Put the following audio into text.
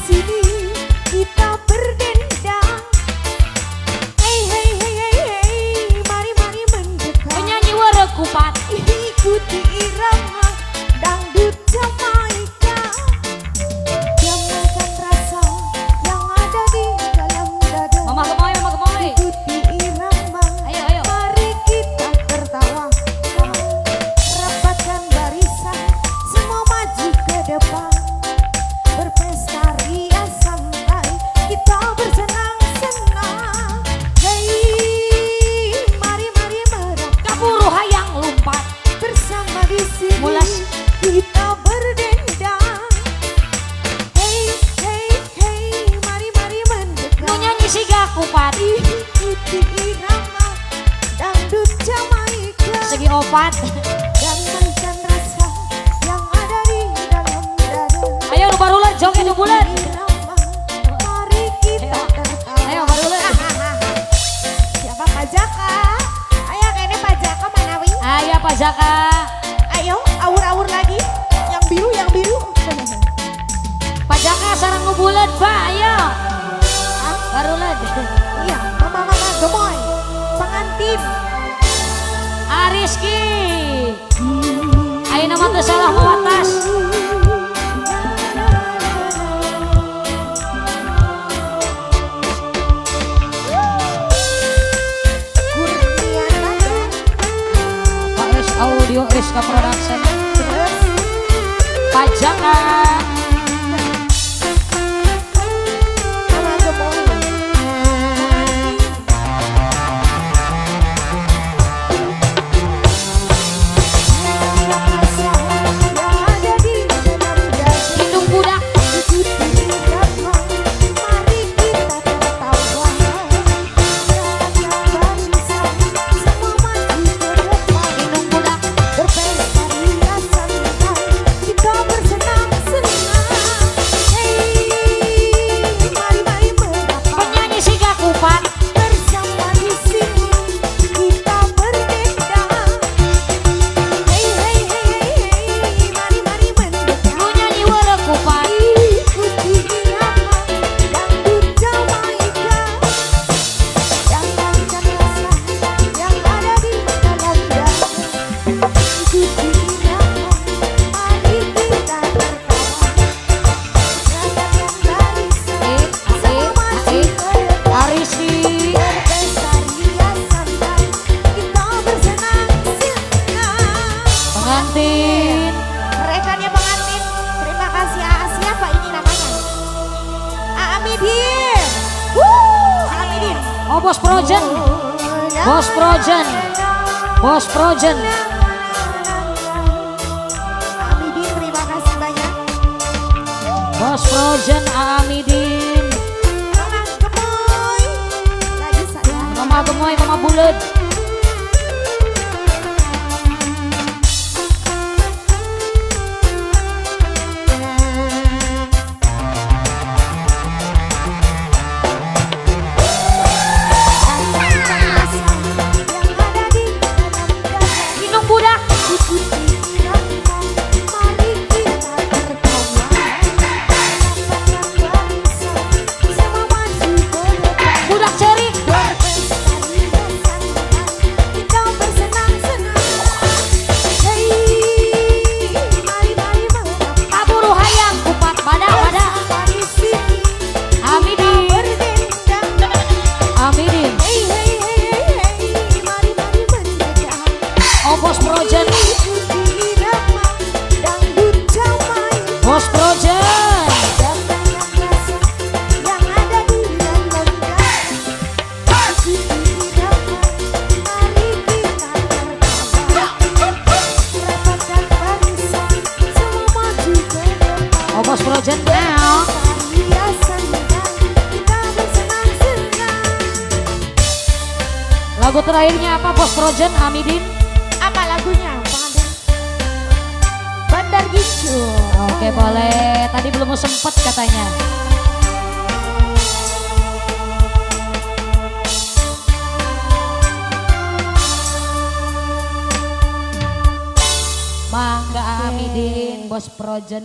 sini kita berdendang. Hey hey hey hey hey, mari mari mendekat. Penyanyi Warekupat. Ikuti irama dangdut Jamaika. Damaikan rasa yang ada di dalam dada. Mama gemoy, mama gemoy. Ikuti irama, Ayo, ayo. mari kita tertawa. Rapatkan barisan, semua maju ke depan. Berpesta ria santai, kita bersenang-senang. Hey, mari mari merapat Kaburu hayang lumpat. bersama di sini. Mulas. Kita berdendang. Hey hey hey, mari mari mendekat. Nu nyanyi Siga Kupat. Ikuti irama dangdut Jamaika. Segi opat. Damaikan rasa yang ada di dalam dada. Ayo nu barulan joget nu bulan. Irama, mari kita tertawa. Ayo barulan. Siapa Pak Jaka? Ayo kayaknya Pak Jaka Manawi. Ayo Pak Jaka. Ayo awur-awur lagi. Yang biru, yang biru. Pak Jaka sareng nu bulan, Pak. Ayo. Hah? Barulan. Iya, mama-mama gemoy. Pengantin. Ariski. Ayo nama teu salah muatas. Kurniana dan Pak S Audio SK Production. terus Pak Jaka. mama gemoy. Rasa yang ada di dalam dada. Hidung budak. Ikuti irama, mari kita tertawa. Barisan, semua maju ke depan. Hidung budak. Berpesta ria santai, kita bersenang-senang. Hey, mari mari merapat Penyanyi Siga Kupat. bersama di sini kita berdendang. Hey hey hey hey hey, mari mari mendekat. Nu nyanyi Warekupat. Ikuti irama dangdut Jamaika. Damaikan rasa yang ada di dalam dada. Ikuti irama, mari kita tertawa. Rapatkan barisan, semua maju ke depan. Ariski. Berpesta ria santai, kita bersenang-senang. Pengantin. Rekannya pengantin, terima kasih siapa ini namanya? Amidin. Amidin. Oh Bos Projen. Bos Projen. Bos Projen. Amidin, terima kasih banyak. Bos Projen Amidin. Mama gemoy. Lagi sayang. Mama gemoy, mama bulet. Rasa yang ada di dalam dada. Hidung budak. Ikuti irama, mari kita tertawa. Rapatkan barisan, semua maju ke depan. Budak cerik. Berpesta ria santai, kita bersenang-senang. Hey, mari mari merapat Kaburu hayang Kupat. Badak badak. bersama di sini Amidin. berdendang. Amidin. Hey hey hey hey hey, mari mari mendekat. Oh Bos Projen. Ikuti irama dangdut Jamaika. Bos Projen. Damaikan rasa yang ada di dalam dada. Ikuti irama, mari kita tertawa. Rapatkan barisan, semua maju ke depan. Oh Bos Projen now. Ria santai, kita bersenang-senang. Lagu terakhirnya apa Bos Projen Amidin? Apa lagunya, pengantin? Bandar Gincu. Oke boleh. Tadi belum sempet katanya. Mangga Amidin Bos Projen.